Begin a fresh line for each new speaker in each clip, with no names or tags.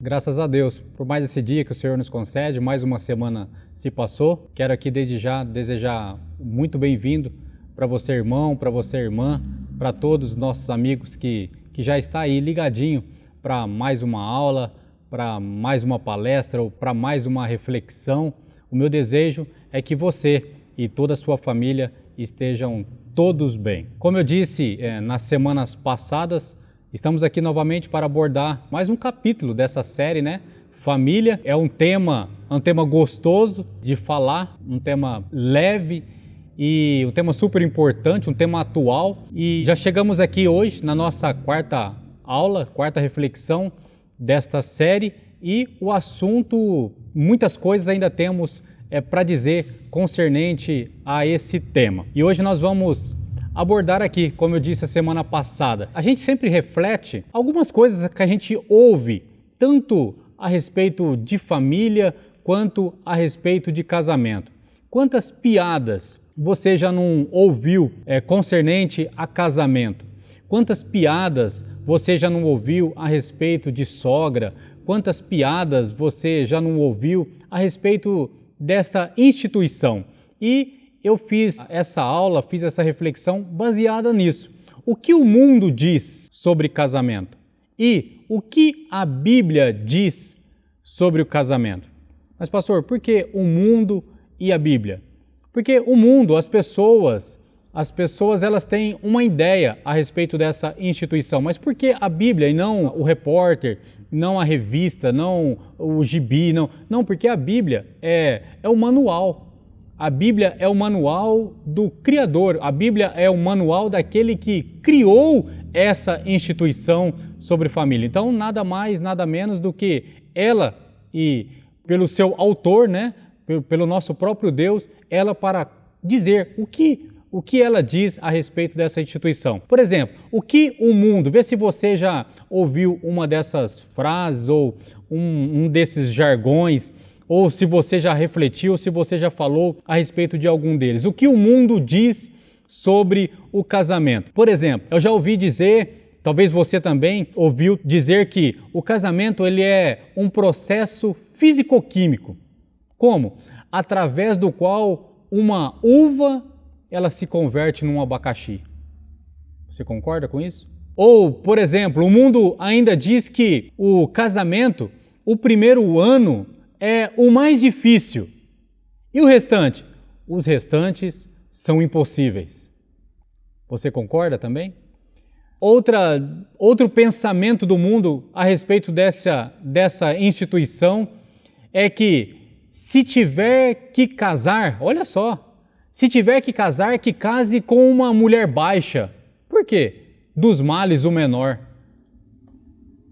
Graças a Deus por mais esse dia que o Senhor nos concede, mais uma semana se passou. Quero aqui desde já desejar muito bem-vindo para você, irmão, para você, irmã, para todos os nossos amigos que já está aí ligadinho para mais uma aula, para mais uma palestra ou para mais uma reflexão. O meu desejo é que você e toda a sua família estejam todos bem. Como eu disse nas semanas passadas, estamos aqui novamente para abordar mais um capítulo dessa série, né? Família é um tema gostoso de falar, um tema leve e um tema super importante, um tema atual. E já chegamos aqui hoje na nossa quarta aula, quarta reflexão desta série, e o assunto, muitas coisas ainda temos para dizer concernente a esse tema. E hoje nós vamos abordar aqui, como eu disse a semana passada, a gente sempre reflete algumas coisas que a gente ouve, tanto a respeito de família, quanto a respeito de casamento. Quantas piadas você já não ouviu concernente a casamento? Quantas piadas você já não ouviu a respeito de sogra? Quantas piadas você já não ouviu a respeito desta instituição? E eu fiz essa aula, fiz essa reflexão baseada nisso. O que o mundo diz sobre casamento? E o que a Bíblia diz sobre o casamento? Mas, pastor, por que o mundo e a Bíblia? Porque o mundo, as pessoas elas têm uma ideia a respeito dessa instituição. Mas por que a Bíblia e não o repórter, não a revista, não o gibi? Não, porque a Bíblia é o manual. A Bíblia é o manual do Criador, a Bíblia é o manual daquele que criou essa instituição sobre família. Então, nada mais, nada menos do que ela e pelo seu autor, né, pelo nosso próprio Deus, ela para dizer o que ela diz a respeito dessa instituição. Por exemplo, o que o mundo, vê se você já ouviu uma dessas frases ou um desses jargões, ou se você já refletiu, se você já falou a respeito de algum deles. O que o mundo diz sobre o casamento? Por exemplo, eu já ouvi dizer, talvez você também ouviu dizer que o casamento ele é um processo físico-químico. Como? Através do qual uma uva ela se converte num abacaxi. Você concorda com isso? Ou, por exemplo, o mundo ainda diz que o casamento, o primeiro ano, é o mais difícil. E o restante? Os restantes são impossíveis. Você concorda também? Outro pensamento do mundo a respeito dessa instituição é que se tiver que casar, olha só, se tiver que casar, que case com uma mulher baixa. Por quê? Dos males o menor.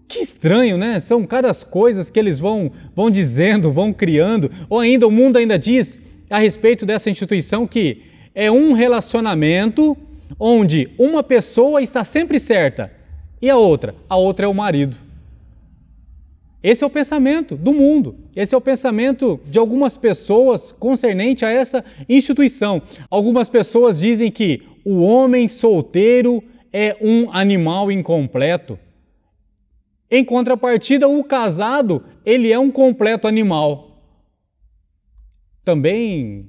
Que estranho, né? São cada coisas que eles vão dizendo, vão criando. Ou ainda, o mundo ainda diz a respeito dessa instituição que é um relacionamento onde uma pessoa está sempre certa e a outra é o marido. Esse é o pensamento do mundo. Esse é o pensamento de algumas pessoas concernente a essa instituição. Algumas pessoas dizem que o homem solteiro é um animal incompleto. Em contrapartida, o casado, ele é um completo animal. Também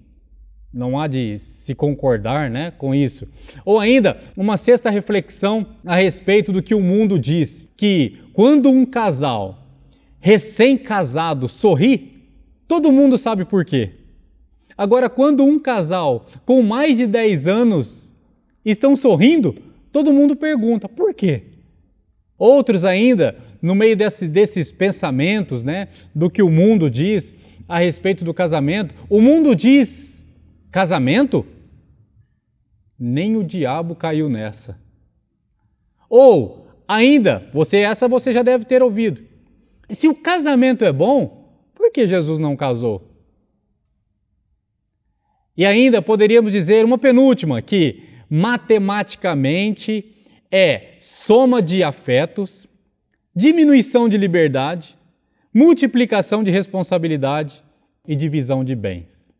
não há de se concordar, né, com isso. Ou ainda, uma sexta reflexão a respeito do que o mundo diz, que quando um casal recém-casado sorri, todo mundo sabe por quê. Agora, quando um casal com mais de 10 anos estão sorrindo, todo mundo pergunta, por quê? Outros ainda, no meio desses pensamentos, né, do que o mundo diz a respeito do casamento, o mundo diz, casamento? Nem o diabo caiu nessa. Ou, ainda, você já deve ter ouvido, se o casamento é bom, por que Jesus não casou? E ainda poderíamos dizer uma penúltima, que matematicamente é soma de afetos, diminuição de liberdade, multiplicação de responsabilidade e divisão de bens.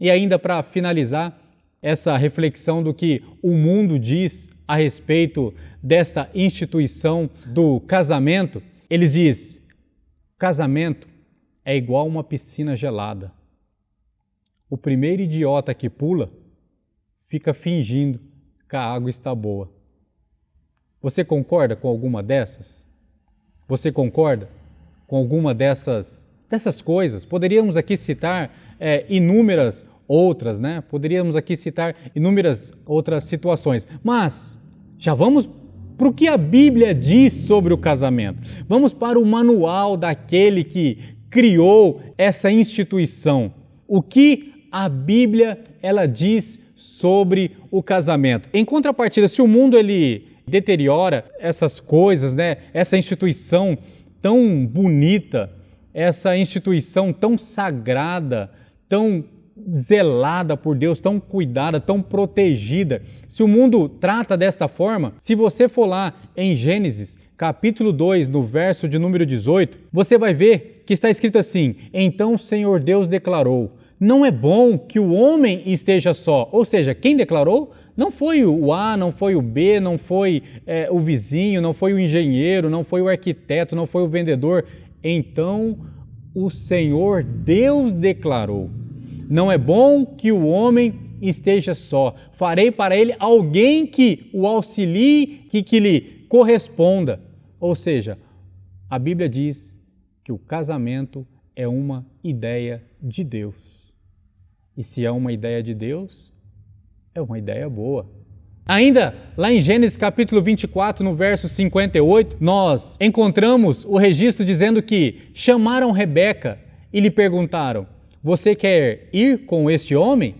E ainda para finalizar essa reflexão do que o mundo diz a respeito dessa instituição do casamento, eles dizem, Casamento é igual uma piscina gelada. O primeiro idiota que pula fica fingindo que a água está boa. Você concorda com alguma dessas? Você concorda com alguma dessas coisas? Poderíamos aqui citar inúmeras outras, né? Poderíamos aqui citar inúmeras outras situações, mas já vamos para o que a Bíblia diz sobre o casamento. Vamos para o manual daquele que criou essa instituição. O que a Bíblia ela diz sobre o casamento. Em contrapartida, se o mundo ele deteriora essas coisas, né? Essa instituição tão bonita, essa instituição tão sagrada, tão zelada por Deus, tão cuidada, tão protegida. Se o mundo trata desta forma, se você for lá em Gênesis, capítulo 2, no verso de número 18, você vai ver que está escrito assim: então o Senhor Deus declarou, não é bom que o homem esteja só. Ou seja, quem declarou? Não foi o A, não foi o B, não foi o vizinho, não foi o engenheiro, não foi o arquiteto, não foi o vendedor. Então o Senhor Deus declarou, não é bom que o homem esteja só. Farei para ele alguém que o auxilie, que lhe corresponda. Ou seja, a Bíblia diz que o casamento é uma ideia de Deus. E se é uma ideia de Deus, é uma ideia boa. Ainda lá em Gênesis capítulo 24, no verso 58, nós encontramos o registro dizendo que chamaram Rebeca e lhe perguntaram: você quer ir com este homem?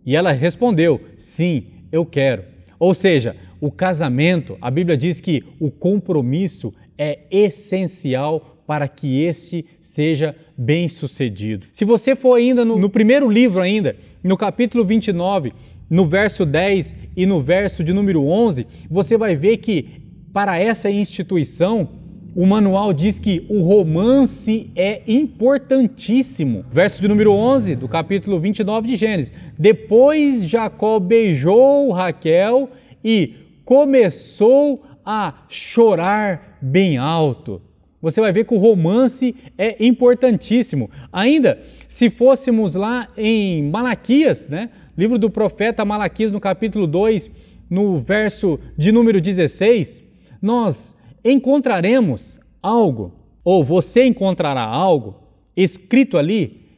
E ela respondeu: sim, eu quero. Ou seja, o casamento, a Bíblia diz que o compromisso é essencial para que este seja bem sucedido. Se você for ainda no primeiro livro ainda, no capítulo 29, no verso 10 e no verso de número 11, você vai ver que para essa instituição, o manual diz que o romance é importantíssimo. Verso de número 11 do capítulo 29 de Gênesis. Depois Jacó beijou Raquel e começou a chorar bem alto. Você vai ver que o romance é importantíssimo. Ainda, se fôssemos lá em Malaquias, né? Livro do profeta Malaquias, no capítulo 2, no verso de número 16, nós encontraremos algo, ou você encontrará algo escrito ali,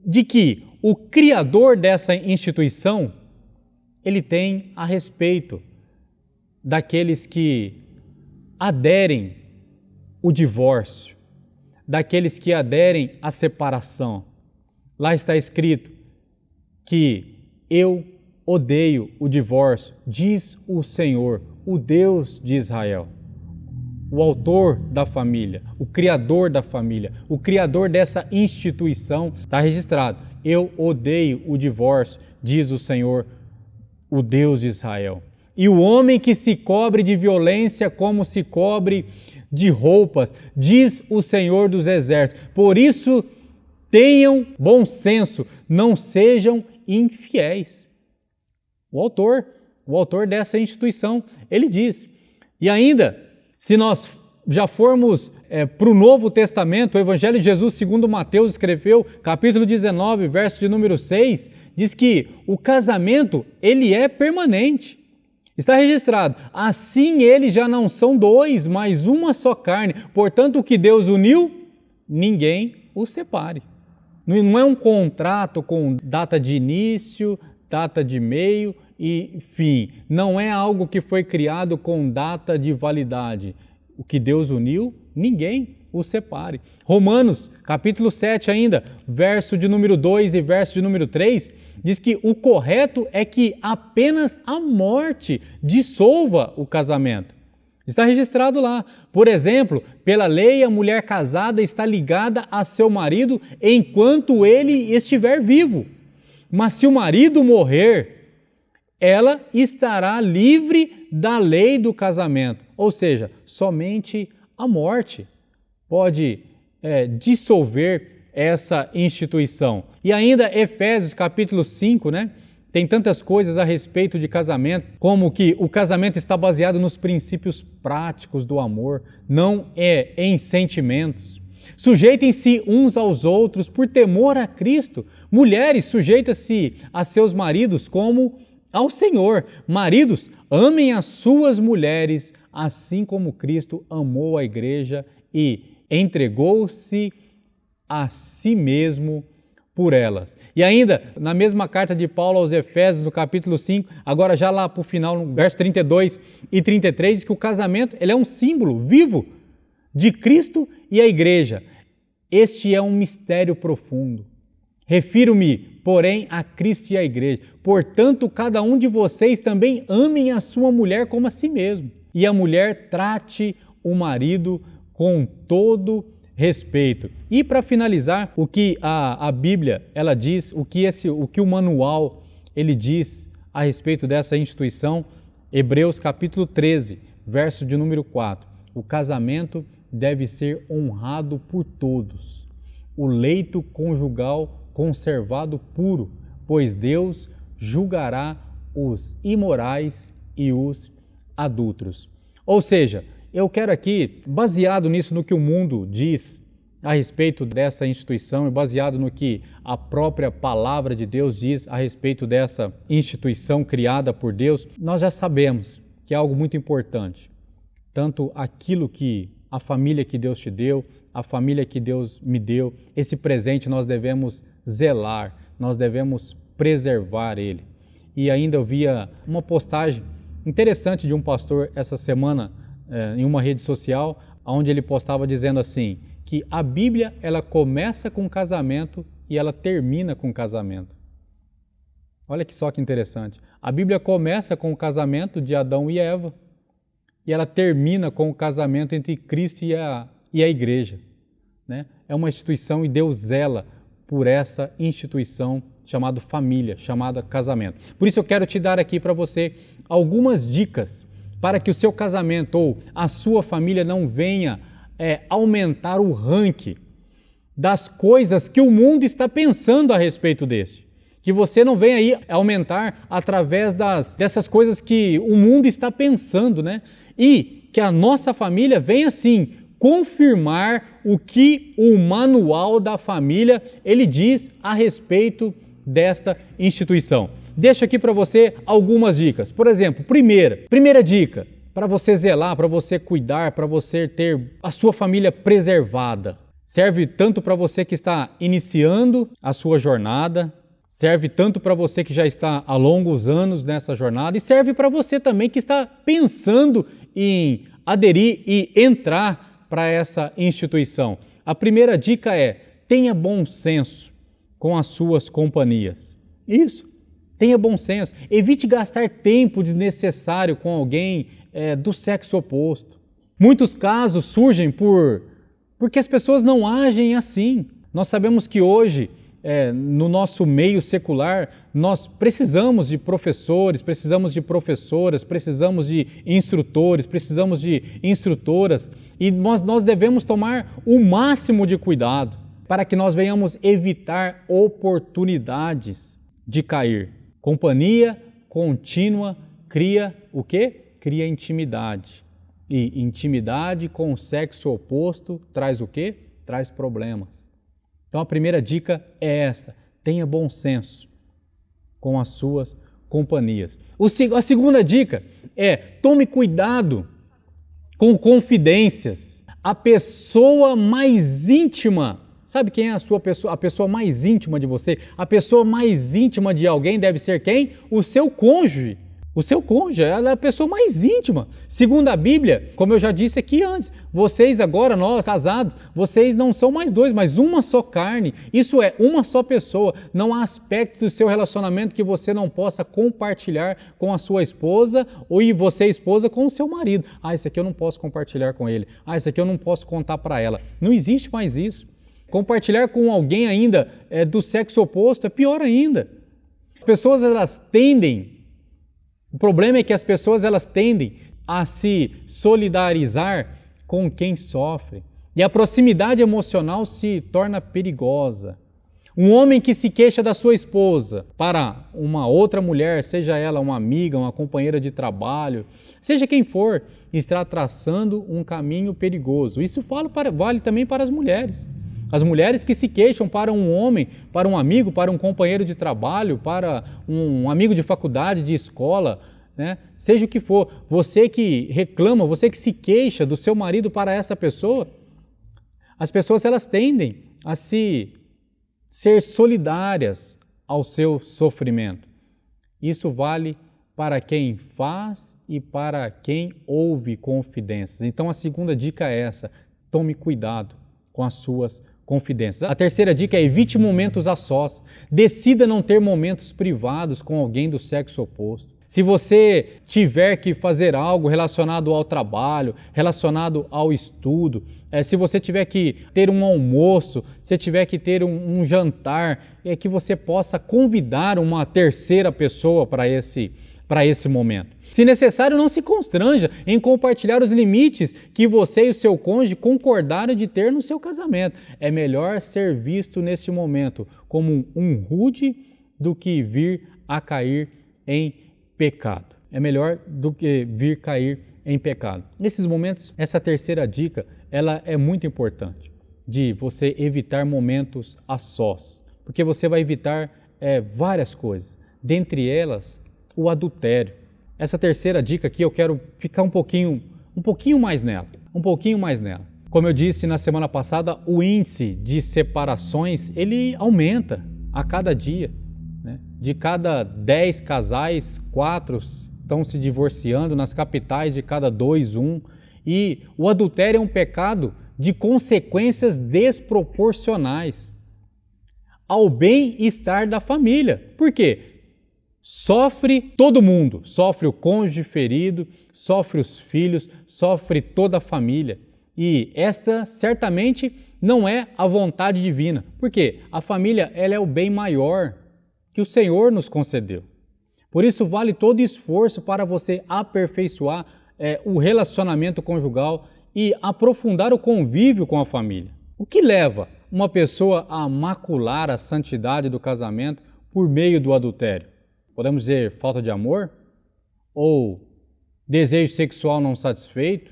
de que o criador dessa instituição, ele tem a respeito daqueles que aderem o divórcio, daqueles que aderem à separação. Lá está escrito que eu odeio o divórcio, diz o Senhor, o Deus de Israel. O autor da família, o criador da família, o criador dessa instituição, está registrado. Eu odeio o divórcio, diz o Senhor, o Deus de Israel. E o homem que se cobre de violência como se cobre de roupas, diz o Senhor dos Exércitos. Por isso, tenham bom senso, não sejam infiéis. O autor dessa instituição, ele diz. E ainda, se nós já formos para o Novo Testamento, o Evangelho de Jesus segundo Mateus escreveu, capítulo 19, verso de número 6, diz que o casamento, ele é permanente. Está registrado, assim eles já não são dois, mas uma só carne. Portanto, o que Deus uniu, ninguém o separe. Não é um contrato com data de início, data de meio e fim. Não é algo que foi criado com data de validade. O que Deus uniu, ninguém o separe. Romanos, capítulo 7 ainda, verso de número 2 e verso de número 3, diz que o correto é que apenas a morte dissolva o casamento. Está registrado lá. Por exemplo, pela lei, a mulher casada está ligada a seu marido enquanto ele estiver vivo. Mas se o marido morrer, ela estará livre da lei do casamento. Ou seja, somente a morte pode dissolver essa instituição. E ainda Efésios capítulo 5, né? Tem tantas coisas a respeito de casamento, como que o casamento está baseado nos princípios práticos do amor, não é em sentimentos. Sujeitem-se uns aos outros por temor a Cristo. Mulheres, sujeita-se a seus maridos como ao Senhor. Maridos, amem as suas mulheres, assim como Cristo amou a igreja e entregou-se a si mesmo por elas. E ainda, na mesma carta de Paulo aos Efésios, no capítulo 5, agora já lá para o final, no verso 32 e 33, diz que o casamento ele é um símbolo vivo de Cristo e a igreja. Este é um mistério profundo. Refiro-me, porém, a Cristo e à igreja. Portanto, cada um de vocês também amem a sua mulher como a si mesmo. E a mulher trate o marido com todo respeito. E para finalizar, o que a Bíblia ela diz, o que o manual ele diz a respeito dessa instituição, Hebreus capítulo 13, verso de número 4. O casamento deve ser honrado por todos. O leito conjugal conservado puro, pois Deus julgará os imorais e os adúlteros. Ou seja, eu quero aqui, baseado nisso, no que o mundo diz a respeito dessa instituição e baseado no que a própria palavra de Deus diz a respeito dessa instituição criada por Deus, nós já sabemos que é algo muito importante. Tanto aquilo que a família que Deus te deu, a família que Deus me deu, esse presente nós devemos zelar, nós devemos preservar ele. E ainda eu via uma postagem interessante de um pastor essa semana em uma rede social, onde ele postava dizendo assim, que a Bíblia ela começa com o casamento e ela termina com o casamento. Olha que só que interessante. A Bíblia começa com o casamento de Adão e Eva e ela termina com o casamento entre Cristo e a igreja. Né? É uma instituição e Deus zela por essa instituição chamada família, chamada casamento. Por isso eu quero te dar aqui para você algumas dicas para que o seu casamento ou a sua família não venha aumentar o ranking das coisas que o mundo está pensando a respeito deste. Que você não venha aí aumentar através dessas coisas que o mundo está pensando, né? E que a nossa família venha, sim, confirmar o que o manual da família ele diz a respeito desta instituição. Deixo aqui para você algumas dicas. Por exemplo, primeira dica, para você zelar, para você cuidar, para você ter a sua família preservada. Serve tanto para você que está iniciando a sua jornada, serve tanto para você que já está há longos anos nessa jornada e serve para você também que está pensando em aderir e entrar para essa instituição. A primeira dica é: tenha bom senso com as suas companhias. Isso. Tenha bom senso. Evite gastar tempo desnecessário com alguém do sexo oposto. Muitos casos surgem porque as pessoas não agem assim. Nós sabemos que hoje, no nosso meio secular, nós precisamos de professores, precisamos de professoras, precisamos de instrutores, precisamos de instrutoras e nós devemos tomar o máximo de cuidado para que nós venhamos evitar oportunidades de cair. Companhia contínua cria o quê? Cria intimidade. E intimidade com o sexo oposto traz o quê? Traz problemas. Então a primeira dica é essa: tenha bom senso com as suas companhias. A segunda dica é: tome cuidado com confidências. A pessoa mais íntima, sabe quem é a pessoa mais íntima de você? A pessoa mais íntima de alguém deve ser quem? O seu cônjuge. O seu cônjuge, ela é a pessoa mais íntima. Segundo a Bíblia, como eu já disse aqui antes, vocês agora, nós casados, vocês não são mais dois, mas uma só carne. Isso é, uma só pessoa. Não há aspecto do seu relacionamento que você não possa compartilhar com a sua esposa ou você, esposa, com o seu marido. Esse aqui eu não posso compartilhar com ele. Esse aqui eu não posso contar para ela. Não existe mais isso. Compartilhar com alguém ainda do sexo oposto é pior ainda. As pessoas, elas tendem... O problema é que as pessoas elas tendem a se solidarizar com quem sofre. E a proximidade emocional se torna perigosa. Um homem que se queixa da sua esposa para uma outra mulher, seja ela uma amiga, uma companheira de trabalho, seja quem for, está traçando um caminho perigoso. Isso vale também para as mulheres. As mulheres que se queixam para um homem, para um amigo, para um companheiro de trabalho, para um amigo de faculdade, de escola, né? Seja o que for, você que reclama, você que se queixa do seu marido para essa pessoa, as pessoas elas tendem a ser solidárias ao seu sofrimento. Isso vale para quem faz e para quem ouve confidências. Então a segunda dica é essa: tome cuidado com as suas confidências. A terceira dica é: evite momentos a sós. Decida não ter momentos privados com alguém do sexo oposto. Se você tiver que fazer algo relacionado ao trabalho, relacionado ao estudo, se você tiver que ter um almoço, se tiver que ter um jantar, que você possa convidar uma terceira pessoa para esse momento. Se necessário, não se constranja em compartilhar os limites que você e o seu cônjuge concordaram de ter no seu casamento. É melhor ser visto nesse momento como um rude do que vir a cair em pecado. É melhor do que vir cair em pecado. Nesses momentos, essa terceira dica, ela é muito importante, de você evitar momentos a sós, porque você vai evitar várias coisas, dentre elas o adultério. Essa terceira dica aqui eu quero ficar um pouquinho mais nela, Como eu disse na semana passada, o índice de separações, ele aumenta a cada dia. De cada 10 casais, 4 estão se divorciando, nas capitais de cada 2, 1. E o adultério é um pecado de consequências desproporcionais ao bem-estar da família. Por quê? Sofre todo mundo, sofre o cônjuge ferido, sofre os filhos, sofre toda a família. E esta certamente não é a vontade divina. Por quê? A família ela é o bem maior que o Senhor nos concedeu. Por isso vale todo esforço para você aperfeiçoar o relacionamento conjugal e aprofundar o convívio com a família. O que leva uma pessoa a macular a santidade do casamento por meio do adultério? Podemos dizer falta de amor? Ou desejo sexual não satisfeito?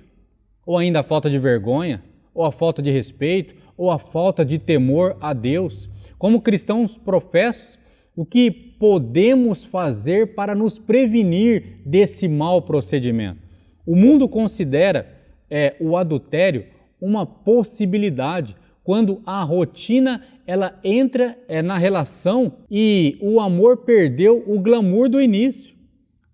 Ou ainda a falta de vergonha? Ou a falta de respeito? Ou a falta de temor a Deus? Como cristãos professos, o que podemos fazer para nos prevenir desse mau procedimento? O mundo considera o adultério uma possibilidade quando a rotina ela entra na relação e o amor perdeu o glamour do início.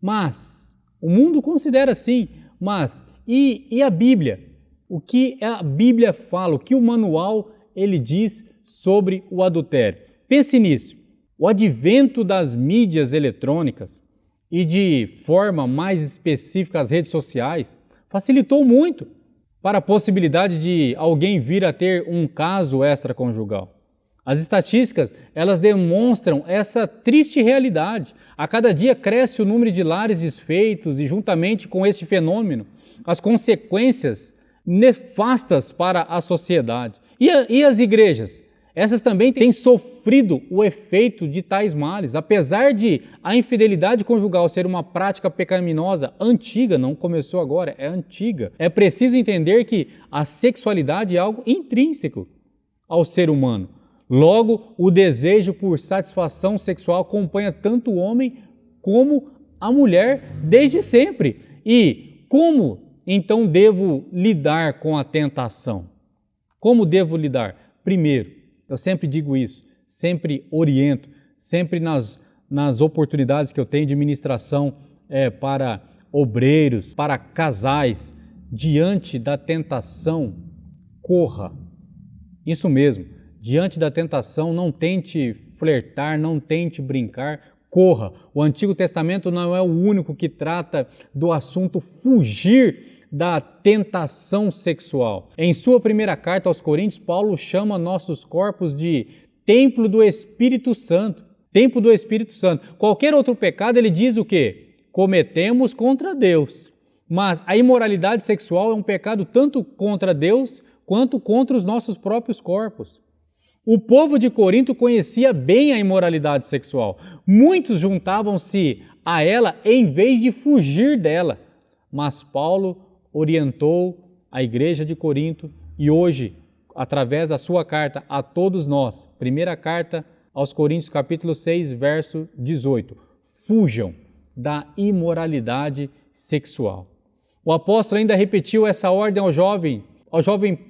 Mas o mundo considera assim, mas e a Bíblia? O que a Bíblia fala, o que o manual ele diz sobre o adultério? Pense nisso. O advento das mídias eletrônicas e de forma mais específica as redes sociais facilitou muito para a possibilidade de alguém vir a ter um caso extraconjugal. As estatísticas, elas demonstram essa triste realidade. A cada dia cresce o número de lares desfeitos e juntamente com este fenômeno, as consequências nefastas para a sociedade. E as igrejas? Essas também têm sofrido o efeito de tais males. Apesar de a infidelidade conjugal ser uma prática pecaminosa antiga, não começou agora, é antiga, é preciso entender que a sexualidade é algo intrínseco ao ser humano. Logo, o desejo por satisfação sexual acompanha tanto o homem como a mulher desde sempre. E como, então, devo lidar com a tentação? Como devo lidar? Primeiro, eu sempre digo isso, sempre oriento, sempre nas oportunidades que eu tenho de ministração para obreiros, para casais, diante da tentação, corra. Isso mesmo, diante da tentação, não tente flertar, não tente brincar, corra. O Antigo Testamento não é o único que trata do assunto fugir da tentação sexual. Em sua primeira carta aos Coríntios, Paulo chama nossos corpos de templo do Espírito Santo. Templo do Espírito Santo. Qualquer outro pecado, ele diz o quê? Cometemos contra Deus. Mas a imoralidade sexual é um pecado tanto contra Deus quanto contra os nossos próprios corpos. O povo de Corinto conhecia bem a imoralidade sexual. Muitos juntavam-se a ela em vez de fugir dela. Mas Paulo orientou a igreja de Corinto e hoje, através da sua carta a todos nós, primeira carta aos Coríntios, capítulo 6, verso 18, fujam da imoralidade sexual. O apóstolo ainda repetiu essa ordem ao jovem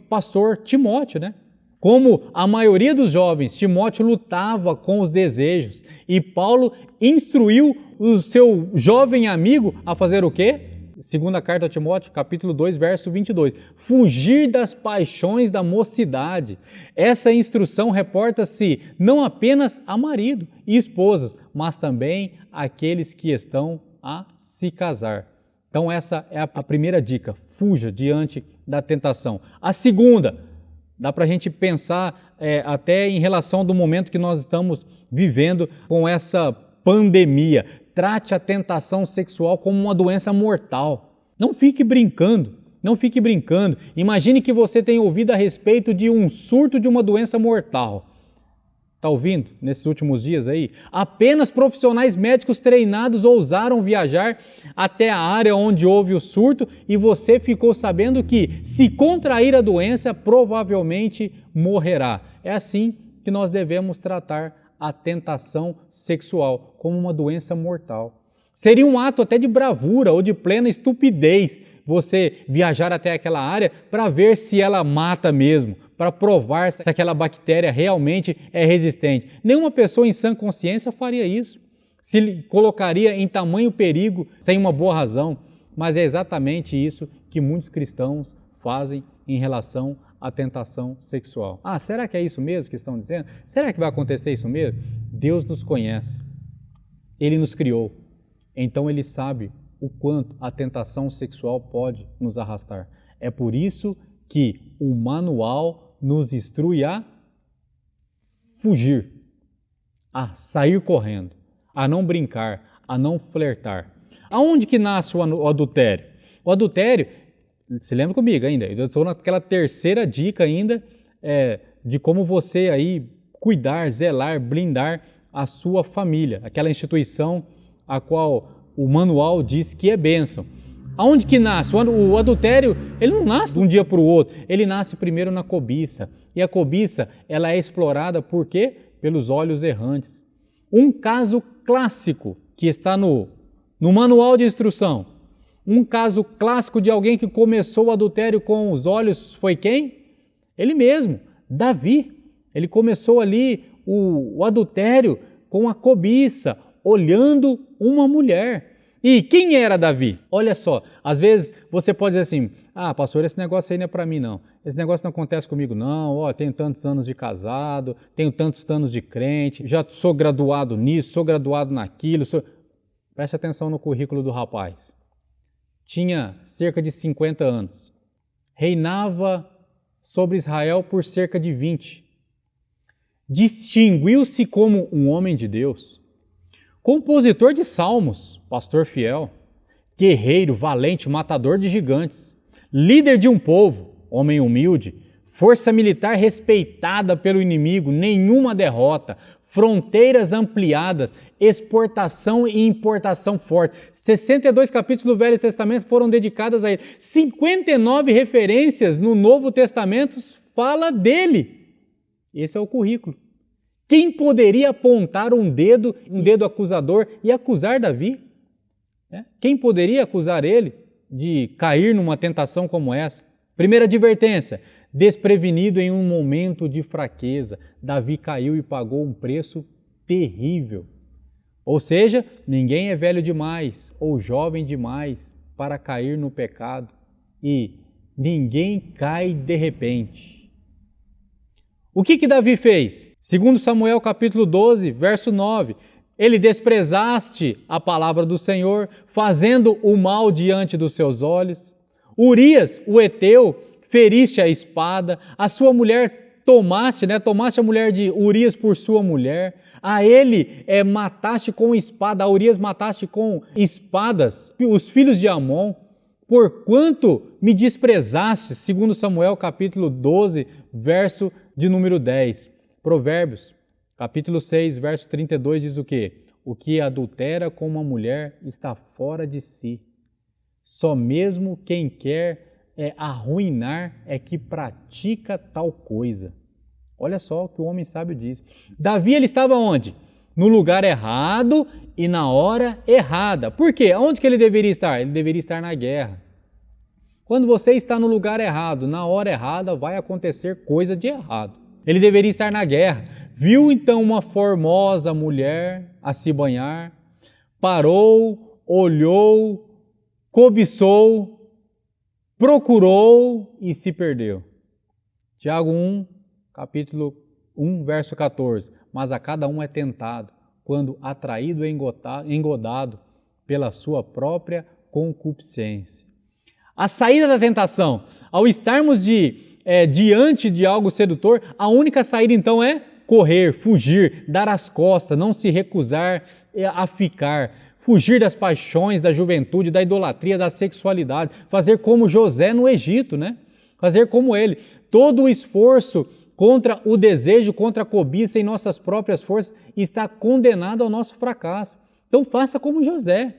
pastor Timóteo, né? Como a maioria dos jovens, Timóteo lutava com os desejos e Paulo instruiu o seu jovem amigo a fazer o quê? Segunda carta a Timóteo, capítulo 2, verso 22. Fugir das paixões da mocidade. Essa instrução reporta-se não apenas a marido e esposas, mas também àqueles que estão a se casar. Então essa é a primeira dica, fuja diante da tentação. A segunda, dá para a gente pensar até em relação do momento que nós estamos vivendo com essa pandemia. Trate a tentação sexual como uma doença mortal. Não fique brincando, não fique brincando. Imagine que você tenha ouvido a respeito de um surto de uma doença mortal. Está ouvindo nesses últimos dias aí? Apenas profissionais médicos treinados ousaram viajar até a área onde houve o surto e você ficou sabendo que, se contrair a doença, provavelmente morrerá. É assim que nós devemos tratar a tentação sexual, como uma doença mortal. Seria um ato até de bravura ou de plena estupidez você viajar até aquela área para ver se ela mata mesmo, para provar se aquela bactéria realmente é resistente. Nenhuma pessoa em sã consciência faria isso, se colocaria em tamanho perigo sem uma boa razão, mas é exatamente isso que muitos cristãos fazem em relação à tentação sexual. Ah, será que é isso mesmo que estão dizendo? Será que vai acontecer isso mesmo? Deus nos conhece, Ele nos criou, então Ele sabe o quanto a tentação sexual pode nos arrastar. É por isso que o manual nos instrui a fugir, a sair correndo, a não brincar, a não flertar. Aonde que nasce o adultério? O adultério, se lembra comigo ainda, eu estou naquela terceira dica ainda de como você aí cuidar, zelar, blindar a sua família, aquela instituição a qual o manual diz que é bênção. Aonde que nasce? O adultério, ele não nasce de um dia para o outro, ele nasce primeiro na cobiça. E a cobiça, ela é explorada por quê? Pelos olhos errantes. Um caso clássico que está no manual de instrução, um caso clássico de alguém que começou o adultério com os olhos foi quem? Ele mesmo, Davi. Ele começou ali o adultério com a cobiça, olhando uma mulher. E quem era Davi? Olha só, às vezes você pode dizer assim, ah, pastor, esse negócio aí não é para mim não, esse negócio não acontece comigo não, tenho tantos anos de casado, tenho tantos anos de crente, já sou graduado nisso, sou graduado naquilo. Preste atenção no currículo do rapaz. Tinha cerca de 50 anos, reinava sobre Israel por cerca de 20, distinguiu-se como um homem de Deus, compositor de salmos, pastor fiel, guerreiro, valente, matador de gigantes, líder de um povo, homem humilde, força militar respeitada pelo inimigo, nenhuma derrota, fronteiras ampliadas, exportação e importação forte. 62 capítulos do Velho Testamento foram dedicados a ele. 59 referências no Novo Testamento fala dele. Esse é o currículo. Quem poderia apontar um dedo acusador e acusar Davi? Quem poderia acusar ele de cair numa tentação como essa? Primeira advertência, desprevenido em um momento de fraqueza, Davi caiu e pagou um preço terrível. Ou seja, ninguém é velho demais ou jovem demais para cair no pecado e ninguém cai de repente. O que Davi fez? Segundo Samuel capítulo 12, verso 9, ele desprezaste a palavra do Senhor, fazendo o mal diante dos seus olhos. Urias, o heteu, feriste a espada, a sua mulher tomaste a mulher de Urias por sua mulher, a ele mataste com espada, a Urias mataste com espadas, os filhos de Amon, porquanto me desprezaste, segundo Samuel capítulo 12, verso de número 10. Provérbios, capítulo 6, verso 32 diz o quê? O que adultera com uma mulher está fora de si. Só mesmo quem quer arruinar é que pratica tal coisa. Olha só o que o homem sábio diz. Davi, ele estava onde? No lugar errado e na hora errada. Por quê? Onde que ele deveria estar? Ele deveria estar na guerra. Quando você está no lugar errado, na hora errada, vai acontecer coisa de errado. Ele deveria estar na guerra. Viu então uma formosa mulher a se banhar, parou, olhou, cobiçou, procurou e se perdeu. Tiago 1, capítulo 1, verso 14. Mas a cada um é tentado, quando atraído e engodado pela sua própria concupiscência. A saída da tentação, ao estarmos diante de algo sedutor, a única saída então é correr, fugir, dar as costas, não se recusar a ficar, fugir das paixões, da juventude, da idolatria, da sexualidade, fazer como José no Egito, né? Fazer como ele. Todo o esforço contra o desejo, contra a cobiça em nossas próprias forças está condenado ao nosso fracasso. Então faça como José.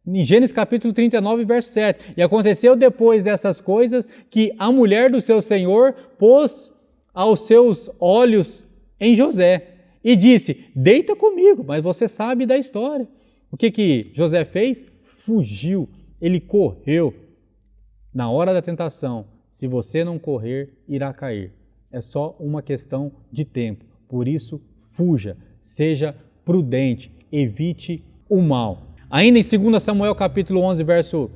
Em Gênesis capítulo 39, verso 7. E aconteceu depois dessas coisas que a mulher do seu senhor pôs aos seus olhos em José e disse, deita comigo, mas você sabe da história. O que José fez? Fugiu, ele correu. Na hora da tentação, se você não correr, irá cair. É só uma questão de tempo. Por isso, fuja, seja prudente, evite o mal. Ainda em 2 Samuel capítulo 11, verso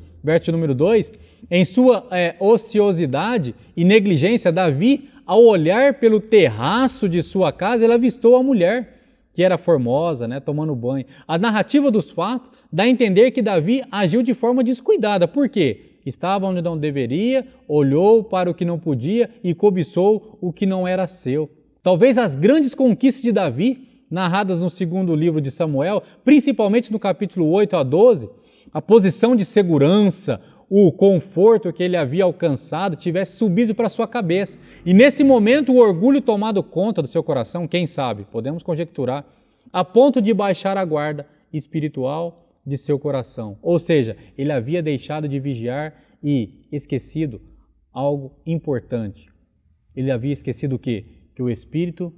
número 2, em sua ociosidade e negligência, Davi, ao olhar pelo terraço de sua casa, ele avistou a mulher, que era formosa, né, tomando banho. A narrativa dos fatos dá a entender que Davi agiu de forma descuidada. Por quê? Estava onde não deveria, olhou para o que não podia e cobiçou o que não era seu. Talvez as grandes conquistas de Davi, narradas no segundo livro de Samuel, principalmente no capítulo 8 a 12, a posição de segurança, o conforto que ele havia alcançado tivesse subido para sua cabeça. E nesse momento o orgulho tomado conta do seu coração, quem sabe, podemos conjecturar, a ponto de baixar a guarda espiritual de seu coração. Ou seja, ele havia deixado de vigiar e esquecido algo importante. Ele havia esquecido o quê? Que o espírito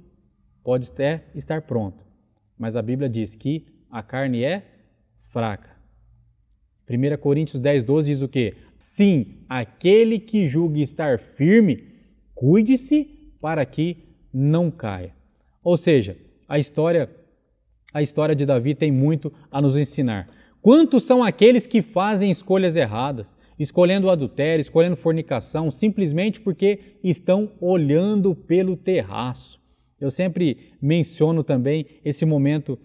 pode até estar pronto, mas a Bíblia diz que a carne é fraca. 1 Coríntios 10, 12 diz o quê? Sim, aquele que julgue estar firme, cuide-se para que não caia. Ou seja, a história de Davi tem muito a nos ensinar. Quantos são aqueles que fazem escolhas erradas, escolhendo o adultério, escolhendo fornicação, simplesmente porque estão olhando pelo terraço? Eu sempre menciono também esse momento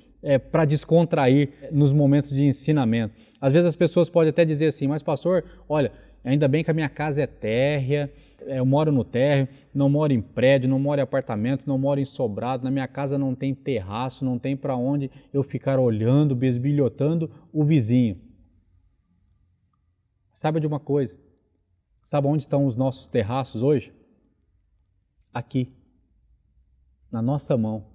para descontrair nos momentos de ensinamento. Às vezes as pessoas podem até dizer assim, mas pastor, olha, ainda bem que a minha casa é térrea, eu moro no térreo, não moro em prédio, não moro em apartamento, não moro em sobrado, na minha casa não tem terraço, não tem para onde eu ficar olhando, besbilhotando o vizinho. Saiba de uma coisa, sabe onde estão os nossos terraços hoje? Aqui, na nossa mão,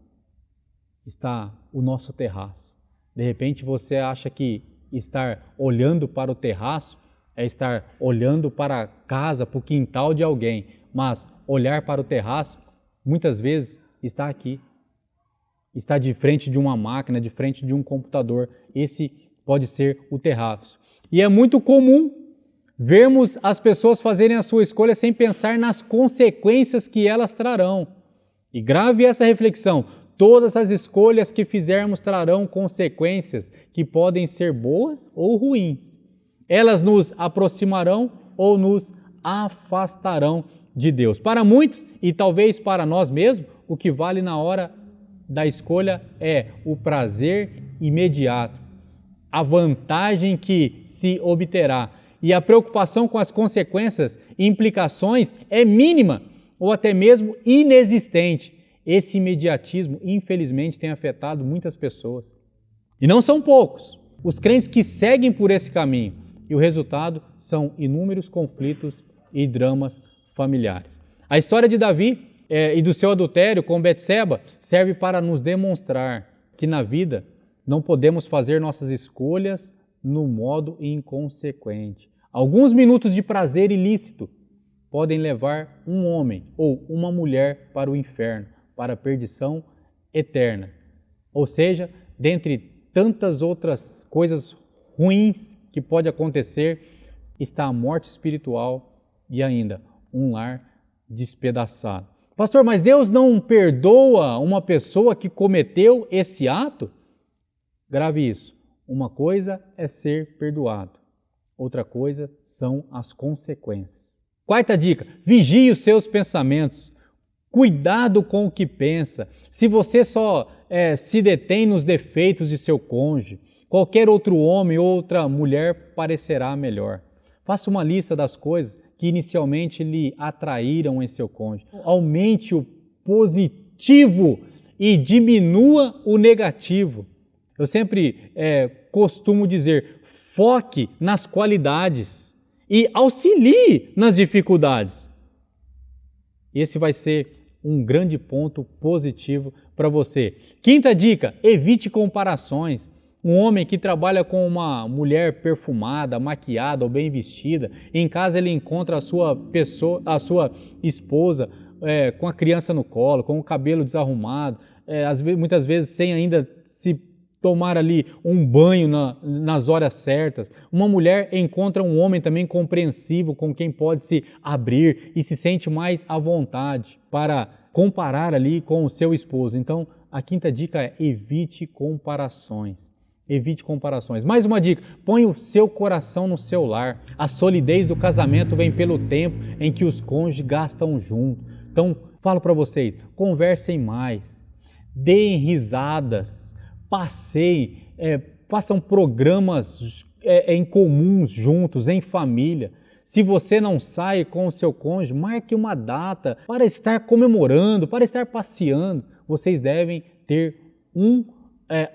está o nosso terraço. De repente você acha que estar olhando para o terraço é estar olhando para a casa, para o quintal de alguém, mas olhar para o terraço, muitas vezes, está aqui. Está de frente de uma máquina, de frente de um computador. Esse pode ser o terraço. E é muito comum vermos as pessoas fazerem a sua escolha sem pensar nas consequências que elas trarão. E grave essa reflexão, todas as escolhas que fizermos trarão consequências que podem ser boas ou ruins. Elas nos aproximarão ou nos afastarão de Deus. Para muitos, e talvez para nós mesmos, o que vale na hora da escolha é o prazer imediato, a vantagem que se obterá, e a preocupação com as consequências e implicações é mínima ou até mesmo inexistente. Esse imediatismo, infelizmente, tem afetado muitas pessoas. E não são poucos os crentes que seguem por esse caminho. E o resultado são inúmeros conflitos e dramas familiares. A história de Davi e do seu adultério com Betseba serve para nos demonstrar que na vida não podemos fazer nossas escolhas no modo inconsequente. Alguns minutos de prazer ilícito podem levar um homem ou uma mulher para o inferno, para a perdição eterna. Ou seja, dentre tantas outras coisas ruins que pode acontecer, está a morte espiritual e ainda um lar despedaçado. Pastor, mas Deus não perdoa uma pessoa que cometeu esse ato? Grave isso. Uma coisa é ser perdoado, outra coisa são as consequências. Quarta dica, vigie os seus pensamentos. Cuidado com o que pensa. Se você só se detém nos defeitos de seu cônjuge, qualquer outro homem ou outra mulher parecerá melhor. Faça uma lista das coisas que inicialmente lhe atraíram em seu cônjuge. Aumente o positivo e diminua o negativo. Eu sempre costumo dizer, foque nas qualidades e auxilie nas dificuldades. Esse vai ser um grande ponto positivo para você. Quinta dica, evite comparações. Um homem que trabalha com uma mulher perfumada, maquiada ou bem vestida, em casa ele encontra a sua esposa com a criança no colo, com o cabelo desarrumado, muitas vezes sem ainda se tomar ali um banho nas horas certas. Uma mulher encontra um homem também compreensivo, com quem pode se abrir e se sente mais à vontade para comparar ali com o seu esposo. Então, a quinta dica é evite comparações. Evite comparações. Mais uma dica, põe o seu coração no seu lar. A solidez do casamento vem pelo tempo em que os cônjuges gastam juntos. Então, falo para vocês, conversem mais, deem risadas, passeiem, façam programas em comuns juntos, em família. Se você não sai com o seu cônjuge, marque uma data para estar comemorando, para estar passeando. Vocês devem ter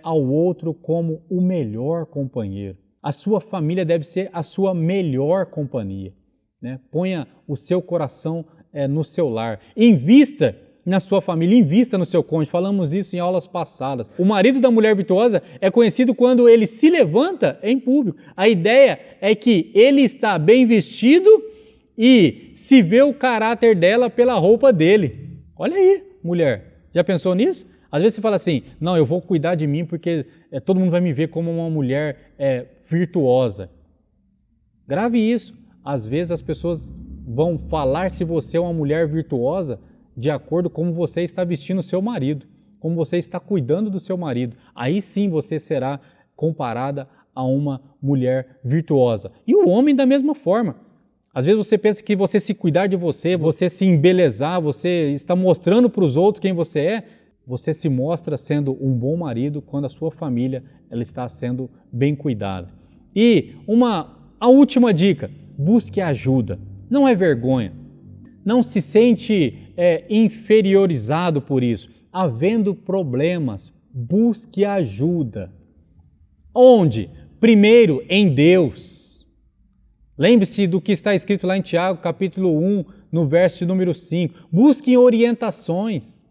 ao outro como o melhor companheiro. A sua família deve ser a sua melhor companhia, né? Ponha o seu coração no seu lar. Invista na sua família, invista no seu cônjuge. Falamos isso em aulas passadas. O marido da mulher virtuosa é conhecido quando ele se levanta em público. A ideia é que ele está bem vestido e se vê o caráter dela pela roupa dele. Olha aí, mulher, já pensou nisso? Às vezes você fala assim, não, eu vou cuidar de mim porque todo mundo vai me ver como uma mulher virtuosa. Grave isso. Às vezes as pessoas vão falar se você é uma mulher virtuosa de acordo com como você está vestindo o seu marido, como você está cuidando do seu marido. Aí sim você será comparada a uma mulher virtuosa. E o homem da mesma forma. Às vezes você pensa que você se cuidar de você se embelezar, você está mostrando para os outros quem você é. Você se mostra sendo um bom marido quando a sua família ela está sendo bem cuidada. E a última dica, busque ajuda. Não é vergonha. Não se sente inferiorizado por isso. Havendo problemas, busque ajuda. Onde? Primeiro, em Deus. Lembre-se do que está escrito lá em Tiago, capítulo 1, no verso de número 5. Busque orientações.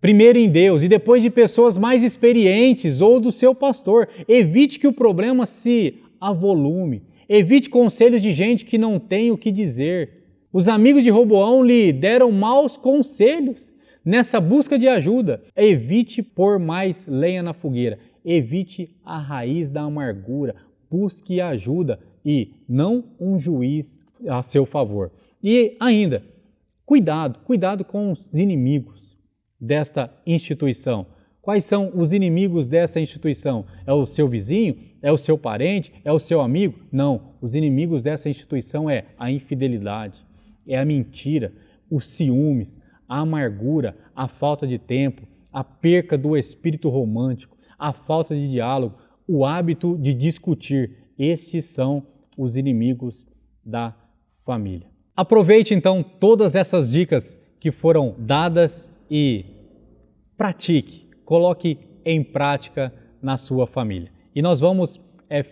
Primeiro em Deus e depois de pessoas mais experientes ou do seu pastor. Evite que o problema se avolume. Evite conselhos de gente que não tem o que dizer. Os amigos de Roboão lhe deram maus conselhos. Nessa busca de ajuda, evite pôr mais lenha na fogueira. Evite a raiz da amargura. Busque ajuda e não um juiz a seu favor. E ainda, cuidado com os inimigos desta instituição. Quais são os inimigos dessa instituição? É o seu vizinho? É o seu parente? É o seu amigo? Não, os inimigos dessa instituição é a infidelidade, é a mentira, os ciúmes, a amargura, a falta de tempo, a perca do espírito romântico, a falta de diálogo, o hábito de discutir. Estes são os inimigos da família. Aproveite então todas essas dicas que foram dadas e pratique, coloque em prática na sua família. E nós vamos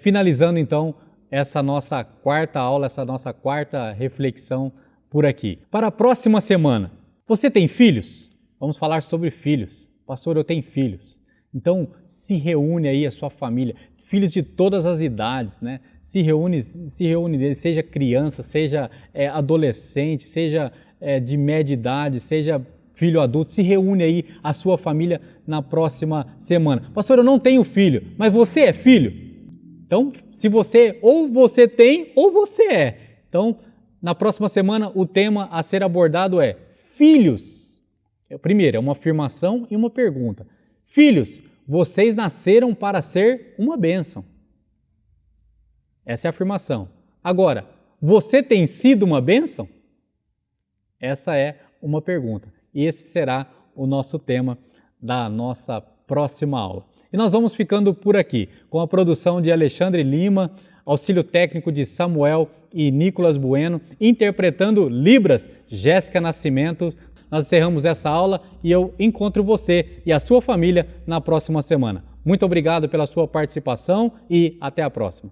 finalizando então essa nossa quarta aula, essa nossa quarta reflexão por aqui. Para a próxima semana, Você tem filhos? Vamos falar sobre filhos. Pastor, eu tenho filhos. Então, se reúne aí a sua família, filhos de todas as idades, né? Se reúne seja criança, seja adolescente, seja de média idade, seja filho adulto, se reúne aí a sua família na próxima semana. Pastor, eu não tenho filho, mas você é filho? Então, se você tem ou você é. Então, na próxima semana, o tema a ser abordado é filhos. Primeiro, é uma afirmação e uma pergunta. Filhos, vocês nasceram para ser uma bênção. Essa é a afirmação. Agora, você tem sido uma bênção? Essa é uma pergunta. E esse será o nosso tema da nossa próxima aula. E nós vamos ficando por aqui, com a produção de Alexandre Lima, auxílio técnico de Samuel e Nicolas Bueno, interpretando Libras, Jéssica Nascimento. Nós encerramos essa aula e eu encontro você e a sua família na próxima semana. Muito obrigado pela sua participação e até a próxima.